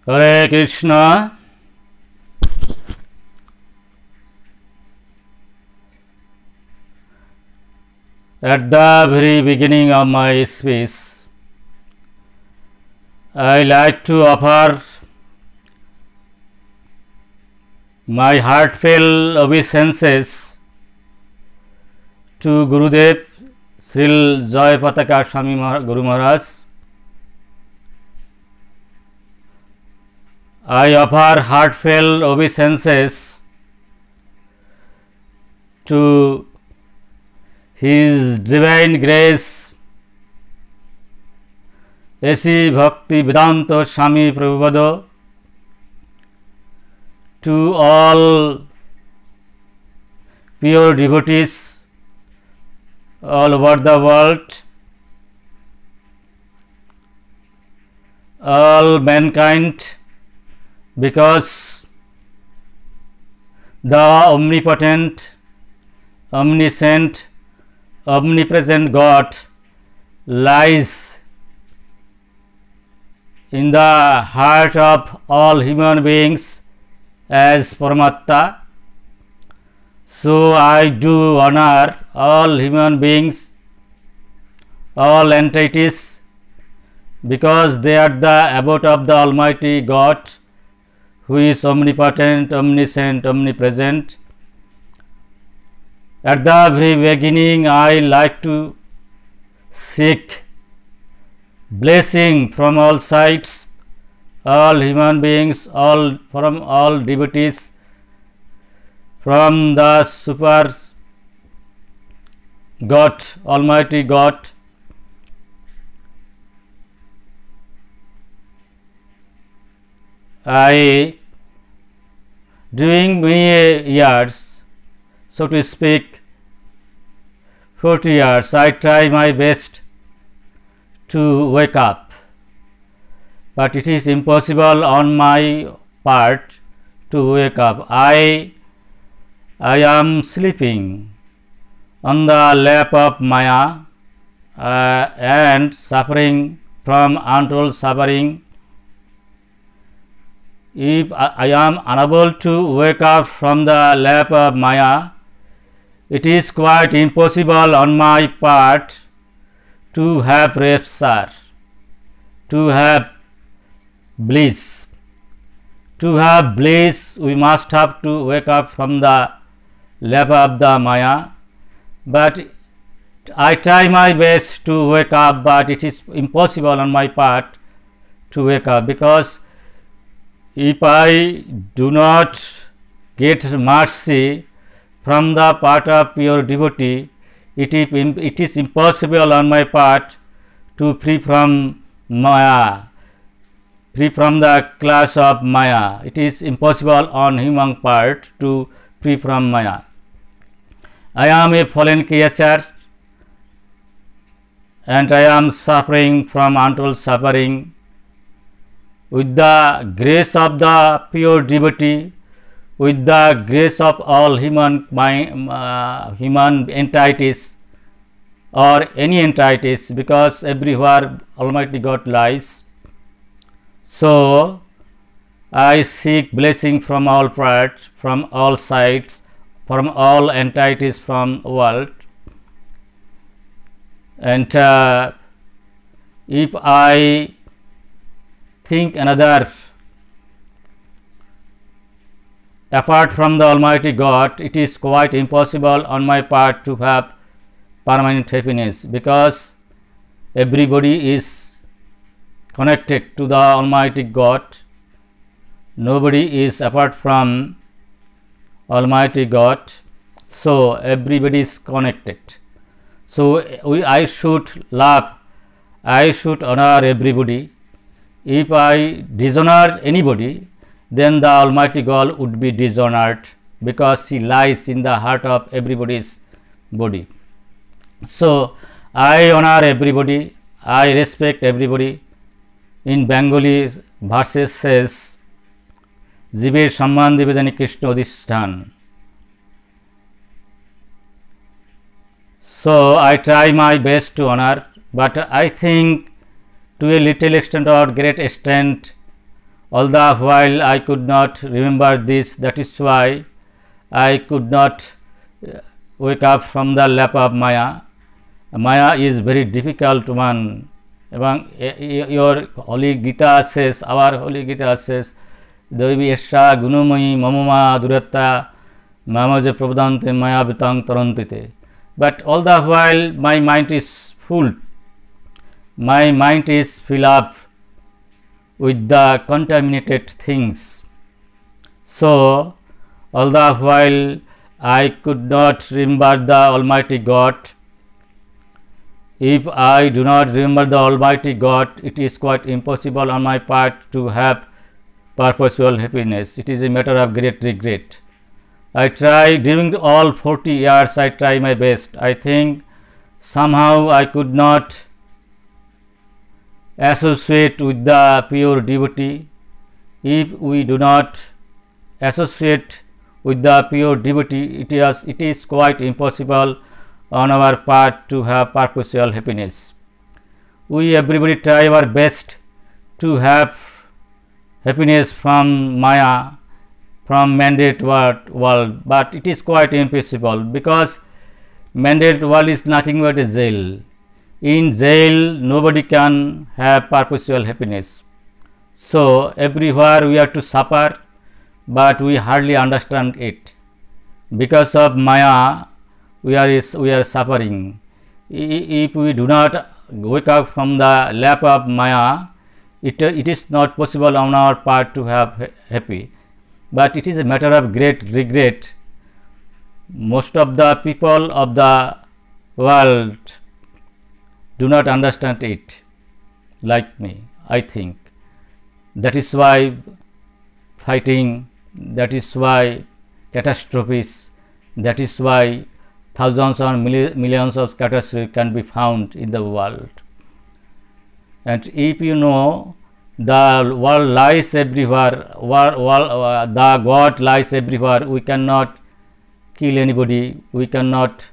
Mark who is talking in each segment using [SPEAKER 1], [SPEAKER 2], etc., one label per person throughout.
[SPEAKER 1] Hare Krishna. At the very beginning of my speech, I like to offer my heartfelt obeisances to Gurudev Sril Joy Pataka Swami Guru Maharaj. I offer heartfelt obeisances to His Divine Grace A.C. Bhakti Vedanta Swami Prabhupada, to all pure devotees all over the world, all mankind, because the omnipotent, omniscient, omnipresent God lies in the heart of all human beings as Paramatta. So I do honor all human beings, all entities, because they are the abode of the Almighty God, who is omnipotent, omniscient, omnipresent. At the very beginning, I like to seek blessing from all sides, all human beings, from all devotees, from the super God, Almighty God. During many years, so to speak, 40 years, I try my best to wake up, but it is impossible on my part to wake up. I am sleeping on the lap of Maya and suffering from untold suffering. If I am unable to wake up from the lap of Maya, it is quite impossible on my part to have rapture, to have bliss. To have bliss, we must have to wake up from the lap of the Maya, but I try my best to wake up, but it is impossible on my part to wake up, because if I do not get mercy from the part of pure devotee, it is impossible on my part to free from Maya, free from the class of Maya. It is impossible on human part to free from Maya. I am a fallen creature and I am suffering from untold suffering. With the grace of the pure devotee, with the grace of all human entities or any entities, because everywhere Almighty God lies. So I seek blessing from all parts, from all sides, from all entities from world, and if I think another apart from the Almighty God, it is quite impossible on my part to have permanent happiness, because everybody is connected to the Almighty God. Nobody is apart from Almighty God, so everybody is connected. So I should love, I should honor everybody. If I dishonor anybody, then the Almighty God would be dishonored, because He lies in the heart of everybody's body. So I honor everybody, I respect everybody. In Bengali verses says, জীবের সম্মান দেবে জানি Krishna অধিষ্ঠান. So I try my best to honor, but I think to a little extent or great extent All the while I could not remember this, that is why I could not wake up from the lap of Maya. Maya is very difficult one. Your Holy Gita says, our Holy Gita says, Devi Esha Gunumayi Mamama Duratta Mamaje Prabodante Maya Vitang Tarantite. But all the while my mind is full. My mind is filled up with the contaminated things. So, all the while I could not remember the Almighty God. If I do not remember the Almighty God, it is quite impossible on my part to have perpetual happiness. It is a matter of great regret. I try during all 40 years, I try my best. I think somehow I could not associate with the pure devotee. If we do not associate with the pure devotee, it is quite impossible on our part to have perpetual happiness. We everybody try our best to have happiness from Maya, from mandate world, but it is quite impossible, because mandate world is nothing but a jail. In jail, nobody can have perpetual happiness. So, everywhere we have to suffer, but we hardly understand it. Because of Maya, we are suffering. If we do not wake up from the lap of Maya, it is not possible on our part to have happy. But it is a matter of great regret. Most of the people of the world do not understand it like me, I think. That is why fighting, that is why catastrophes, that is why thousands or millions of catastrophes can be found in the world. And if you know, the world lies everywhere, the God lies everywhere, we cannot kill anybody, we cannot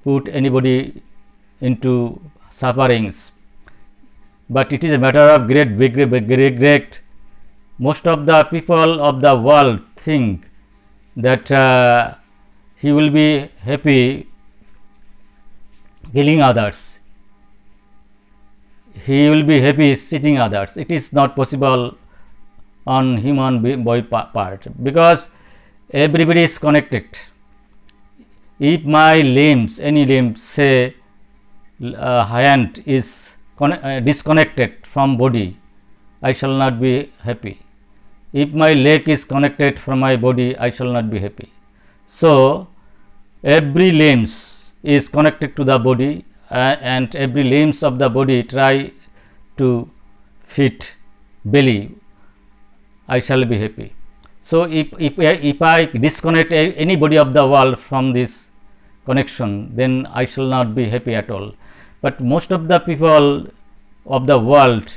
[SPEAKER 1] put anybody into sufferings. But it is a matter of great big regret. Most of the people of the world think that he will be happy killing others, he will be happy cheating others. It is not possible on human body part, because everybody is connected. If my limbs, any limb, say hand is disconnected from body, I shall not be happy. If my leg is connected from my body, I shall not be happy. So, every limbs is connected to the body, and every limbs of the body try to fit belly, I shall be happy. So, if I disconnect anybody of the world from this connection, then I shall not be happy at all. But most of the people of the world,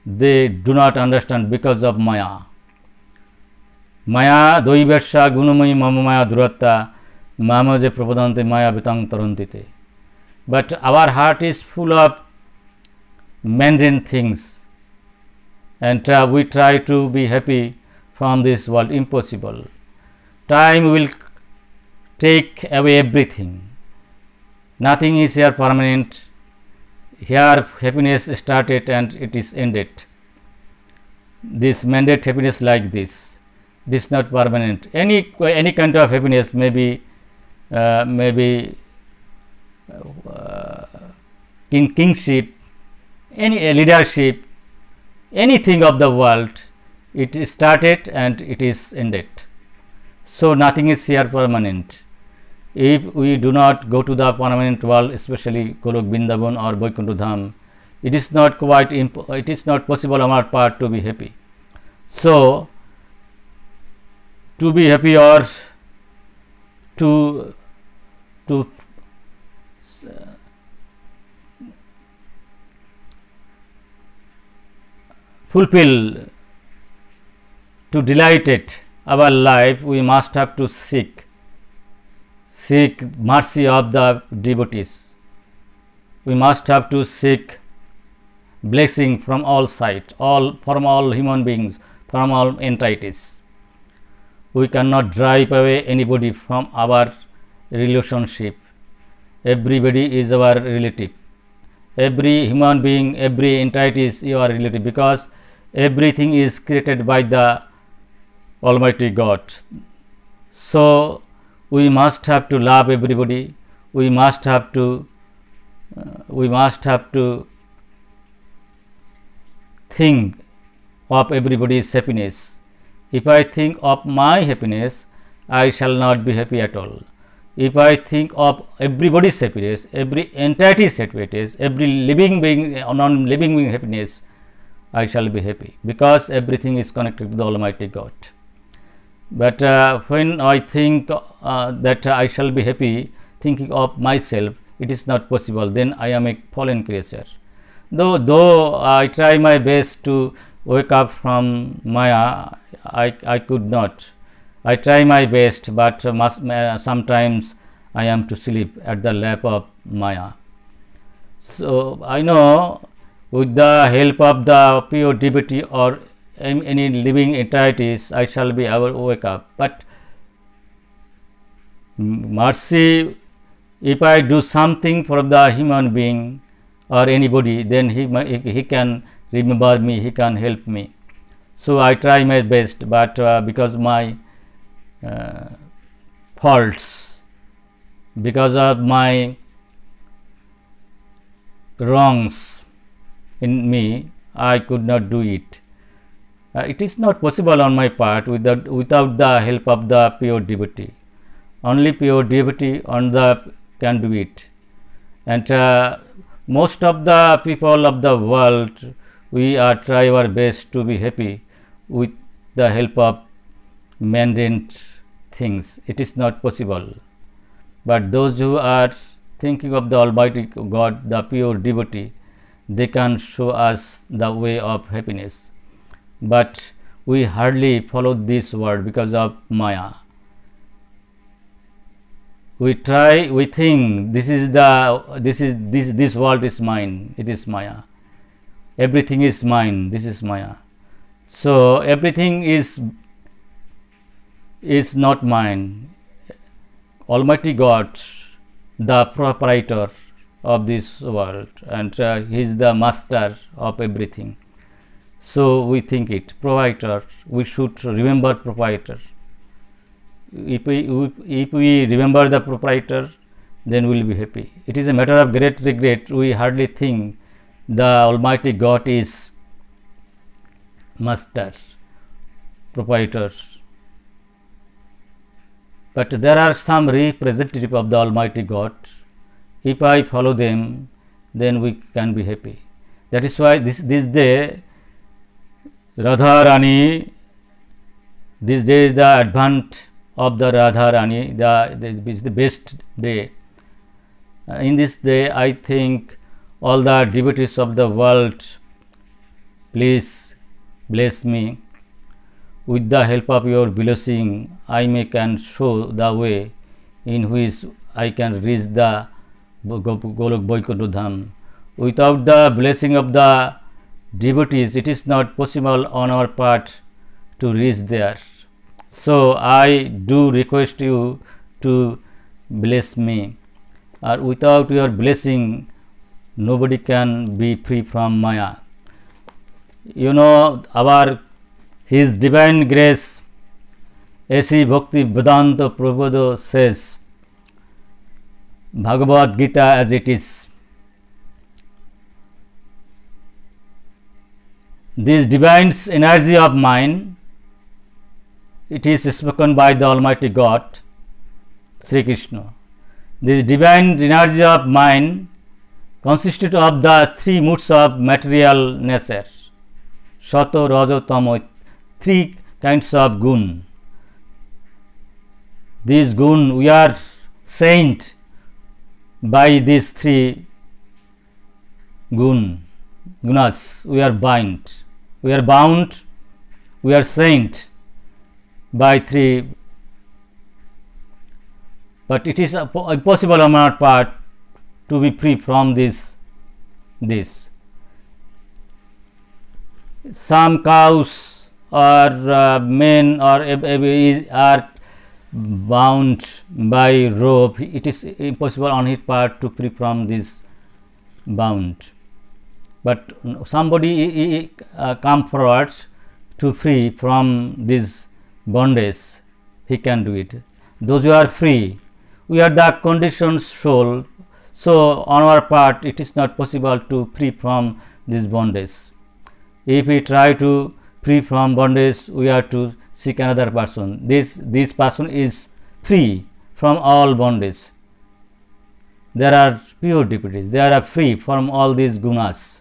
[SPEAKER 1] they do not understand because of Maya. Maya doibasya gunumaya mamamaya duratta mamaje prabodante maya vitang tarantite. But our heart is full of mundane things, and we try to be happy from this world. Impossible. Time will take away everything. Nothing is here permanent. Here happiness started and it is ended. This mandate happiness like this, this is not permanent. Any kind of happiness, maybe kingship, any leadership, anything of the world, it is started and it is ended. So, nothing is here permanent. If we do not go to the permanent world, especially Golok Vrindavan or Vaikuntha Dham, it is not it is not possible on our part to be happy. So, to be happy or to fulfill, to delight it our life, we must have to seek mercy of the devotees. We must have to seek blessing from all sides, from all human beings, from all entities. We cannot drive away anybody from our relationship. Everybody is our relative. Every human being, every entity is your relative, because everything is created by the Almighty God. So we must have to love everybody. We must have to think of everybody's happiness. If I think of my happiness, I shall not be happy at all. If I think of everybody's happiness, every entity's happiness, every living being, non-living being happiness, I shall be happy, because everything is connected to the Almighty God. But when I think that I shall be happy thinking of myself, it is not possible. Then I am a fallen creature. Though I try my best to wake up from Maya, I could not. I try my best, but sometimes I am to sleep at the lap of Maya. So I know with the help of the pure devotee or any living entities, I shall be able to wake up. But mercy, if I do something for the human being or anybody, then he can remember me, he can help me. So I try my best, but because my faults, because of my wrongs in me, I could not do it. It is not possible on my part without the help of the pure devotee. Only pure devotee can do it. And most of the people of the world, we are try our best to be happy with the help of mundane things. It is not possible. But those who are thinking of the Almighty God, the pure devotee, they can show us the way of happiness. But we hardly follow this word because of Maya. We think this world is mine, it is Maya. Everything is mine, this is Maya. So everything is not mine. Almighty God, the proprietor of this world, and he is the master of everything. So we think it proprietor. We should remember proprietor. If we remember the proprietor, then we will be happy. It is a matter of great regret. We hardly think the Almighty God is master, proprietor. But there are some representative of the Almighty God. If I follow them, then we can be happy. That is why this day, Radha Rani, this day is the advent of the Radha Rani, is the best day. In this day, I think all the devotees of the world, please bless me. With the help of your blessing, I can show the way in which I can reach the Golok Vaikuntha Dham. Without the blessing of the devotees, it is not possible on our part to reach there. So I do request you to bless me. Without your blessing, nobody can be free from Maya. You know, His Divine Grace, A.C. Bhakti Vedanta Prabhupada says, Bhagavad Gita as it is. This divine energy of mine, it is spoken by the Almighty God, Sri Krishna. This divine energy of mine consisted of the three moods of material nature, Sato, Rajo, Tamo, three kinds of gun. These gun, we are saint by these three gunas. We are bound, we are saint by three. But it is impossible on our part to be free from this. some cows or men or are bound by rope. It is impossible on his part to free from this bound, but somebody come forward to free from this bondage, he can do it. Those who are free, we are the conditioned soul, so on our part it is not possible to free from this bondage. If we try to free from bondage, we have to seek another person. This person is free from all bondage. There are pure devotees, they are free from all these gunas.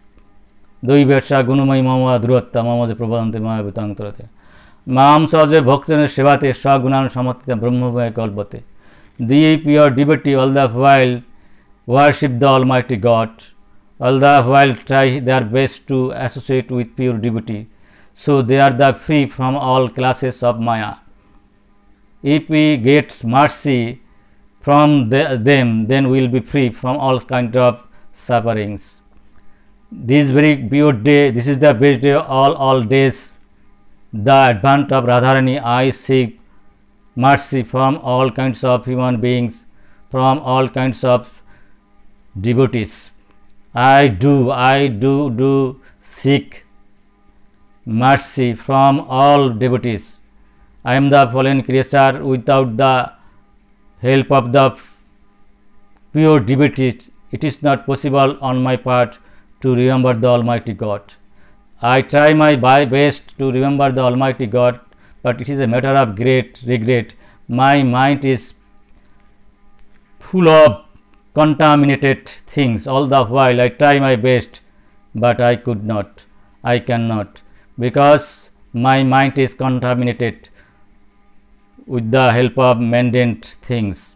[SPEAKER 1] Doi Vyasha Gunumai Mama Dhruvatta Mama Prabhante Maya Vitankrate Mam Saje Bhaktane Shivate Shagunan Samatita Brahmavaya Kalpate. The pure devotee all the while worship the Almighty God, all the while try their best to associate with pure devotee, so they are the free from all classes of Maya. If we get mercy from them, then we will be free from all kind of sufferings. This very pure day, this is the best day of all days. The advent of Radharani, I seek mercy from all kinds of human beings, from all kinds of devotees. I do seek mercy from all devotees. I am the fallen creature. Without the help of the pure devotees, it is not possible on my part to remember the Almighty God. I try my best to remember the Almighty God, but it is a matter of great regret. My mind is full of contaminated things. All the while I try my best, but I could not, I cannot, because my mind is contaminated with the help of mundane things,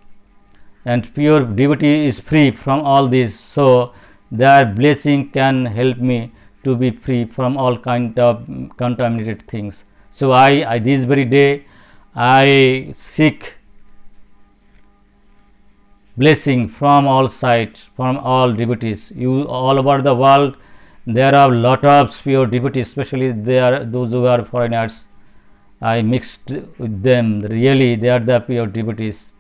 [SPEAKER 1] and pure devotee is free from all this, so their blessing can help me to be free from all kind of contaminated things. So I this very day I seek blessing from all sides, from all devotees. You all over the world there are lot of pure devotees, especially those who are foreigners. I mixed with them. Really they are the pure devotees.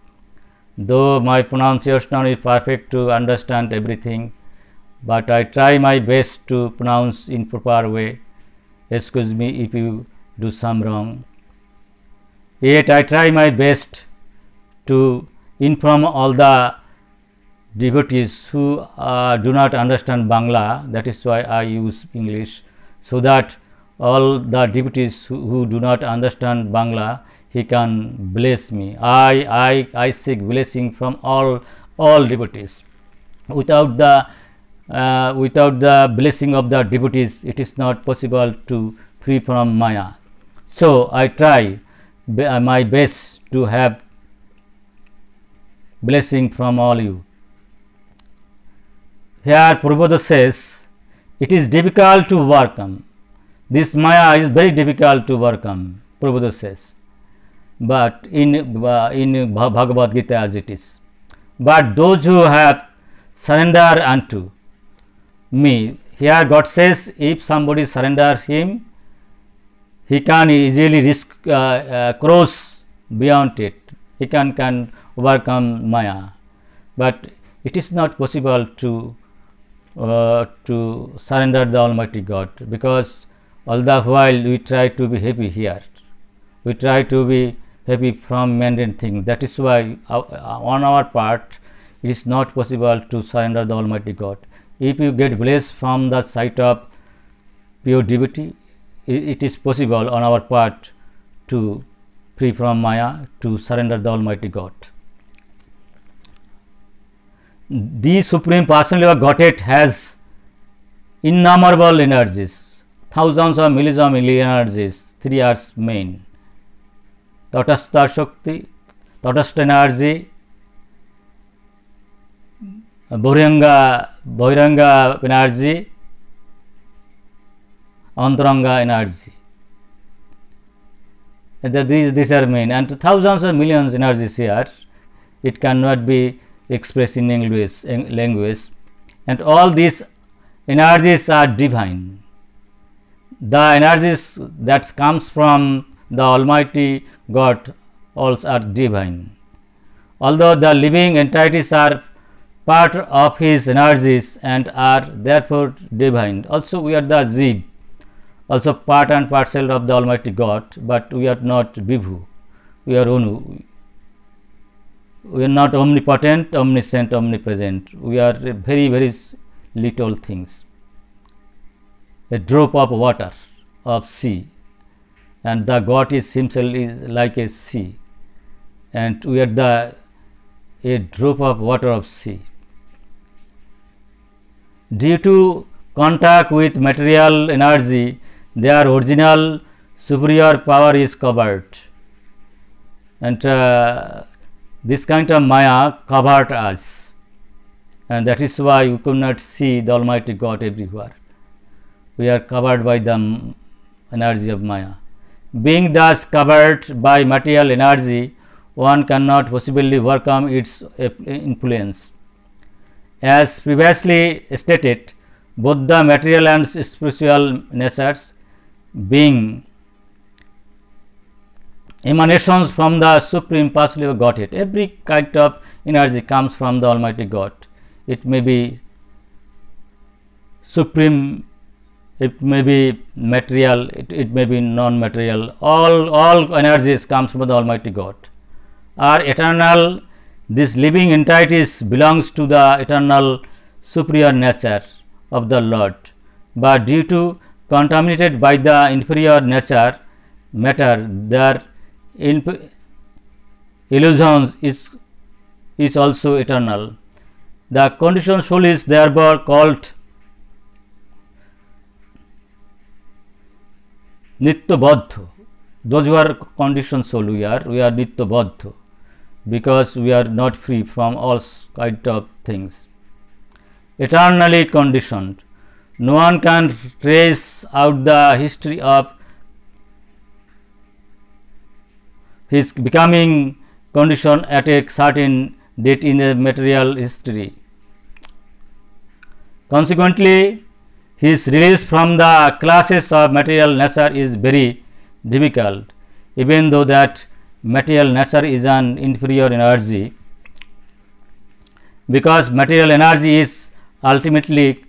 [SPEAKER 1] Though my pronunciation is perfect to understand everything, but I try my best to pronounce in proper way. Excuse me if you do some wrong. Yet I try my best to inform all the devotees who do not understand Bangla. That is why I use English, so that all the devotees who do not understand Bangla, he can bless me. I seek blessing from all devotees. Without the blessing of the devotees, it is not possible to free from Maya. So I try my best to have blessing from all you. Here Prabhupada says, it is difficult to overcome. This Maya is very difficult to overcome, Prabhupada says, but in Bhagavad Gita as it is. But those who have surrendered unto me, here God says, if somebody surrender him, he can easily cross beyond it. He can overcome Maya, but it is not possible to surrender the Almighty God, because all the while we try to be happy here, we try to be happy from mundane things. That is why on our part it is not possible to surrender the Almighty God. If you get blessed from the sight of pure devotee, it is possible on our part to free from Maya, to surrender the Almighty God. The Supreme Personality of Godhead has innumerable energies, thousands of millions of energies. Three are main: Tatastha Shakti, Tatastha energy, Bhairanga energy, Antaranga energy. These are main, and thousands of millions energies here. It cannot be expressed in language, and all these energies are divine. the energies that comes from the Almighty God also are divine. Although the living entities are part of His energies and are therefore divine, also we are the Jiv, also part and parcel of the Almighty God, but we are not Vibhu, we are Anu. We are not omnipotent, omniscient, omnipresent. We are very, very little things. A drop of water of sea, and the God is himself is like a sea, and we are a drop of water of sea. Due to contact with material energy, their original superior power is covered, and this kind of Maya covered us, and that is why we could not see the Almighty God everywhere. We are covered by the energy of Maya. Being thus covered by material energy, one cannot possibly overcome its influence. As previously stated, both the material and spiritual natures being emanations from the Supreme Personality of Godhead. Every kind of energy comes from the Almighty God. It may be supreme, it may be material, it may be non-material. All energies comes from the Almighty God. Are eternal. This living entities belongs to the eternal superior nature of the Lord, but due to contaminated by the inferior nature matter, their illusions is also eternal. The conditioned soul is therefore called Nitya-baddha. Those who are conditioned soul, we are Nitya-baddha, because we are not free from all kind of things. Eternally conditioned. No one can trace out the history of his becoming conditioned at a certain date in the material history. Consequently, his release from the classes of material nature is very difficult, even though that material nature is an inferior energy, because material energy is ultimately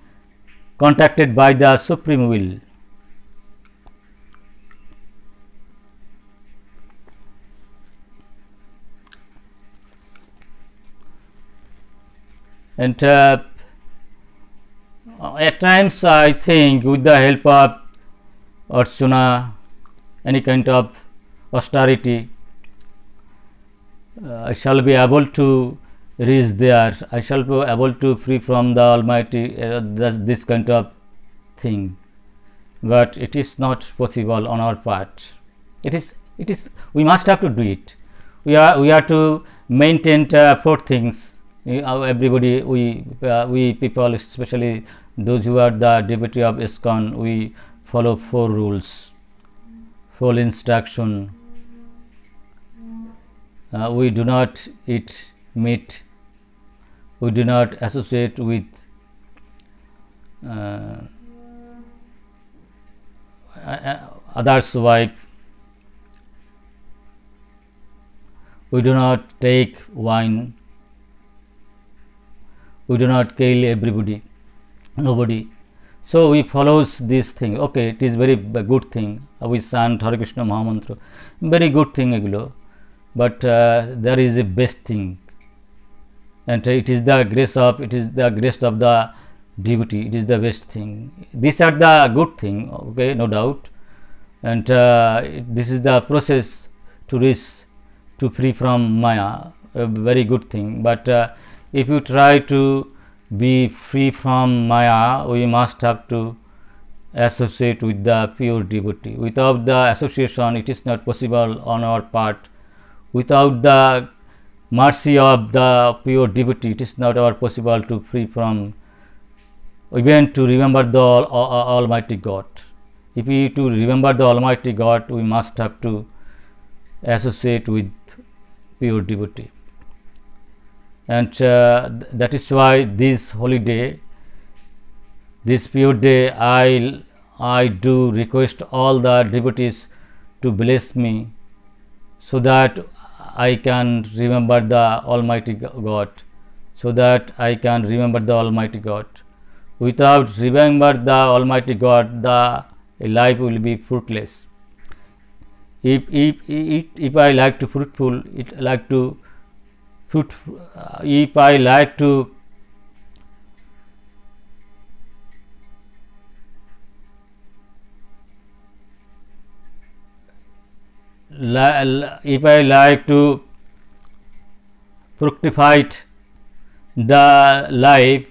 [SPEAKER 1] contacted by the supreme will. And at times I think with the help of Archana, any kind of austerity, I shall be able to reach there. I shall be able to free from the Almighty this kind of thing, but it is not possible on our part. It is we must have to do it. We are to maintain 4 things. Everybody, we people, especially those who are the devotee of ISKCON, we follow 4 rules, 4 instruction. We do not eat meat, we do not associate with others' wife, we do not take wine, we do not kill nobody. So we follows this thing. Okay, it is very good thing. We chant Hare Krishna Mahamantra, very good thing egulo, but there is a best thing, and it is the grace of the devotee. It is the best thing. These are the good thing. Okay, no doubt, and this is the process to reach to free from Maya. A very good thing, but if you try to be free from Maya, we must have to associate with the pure devotee. Without the association, it is not possible on our part. Without the mercy of the pure devotee, it is not our possible to free from, even to remember the Almighty God. If we to remember the Almighty God, we must have to associate with pure devotee. And that is why this holiday, this pure day, I I do request all the devotees to bless me so that I can remember the Almighty God, so that I can remember the Almighty God. Without remember the Almighty God, the life will be fruitless. If I like to fruitful, if I like to if I like to fructify the life,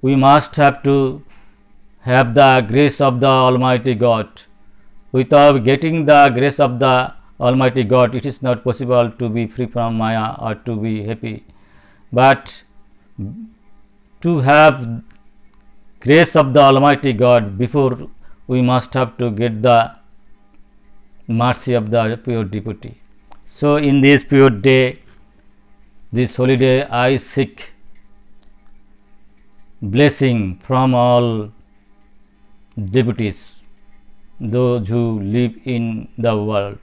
[SPEAKER 1] we must have to have the grace of the Almighty God. Without getting the grace of the Almighty God, it is not possible to be free from Maya or to be happy. But to have grace of the Almighty God, before we must have to get the mercy of the pure devotee. So in this pure day, this holiday, I seek blessing from all devotees, those who live in the world.